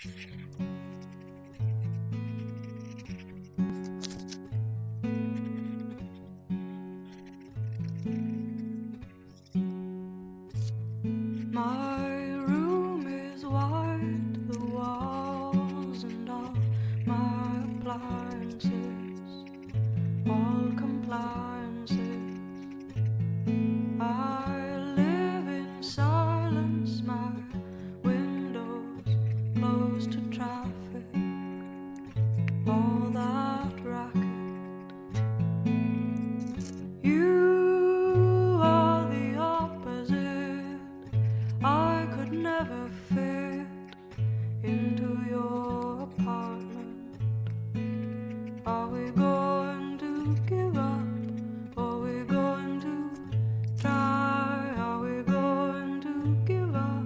My room is white, the walls and all my appliances, all compliances. I live in silence, my windows close to traffic, all that racket. You are the opposite. I could never fit into your apartment. Are we going to give up? Are we going to try? Are we going to give up?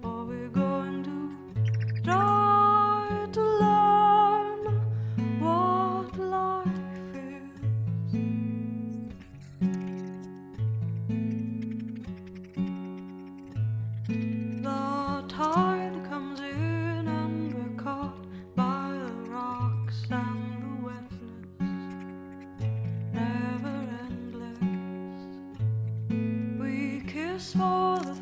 Are we going to try to learn what life is? The tide comes in and we're caught by the rocks and the wetness, never endless. We kiss for the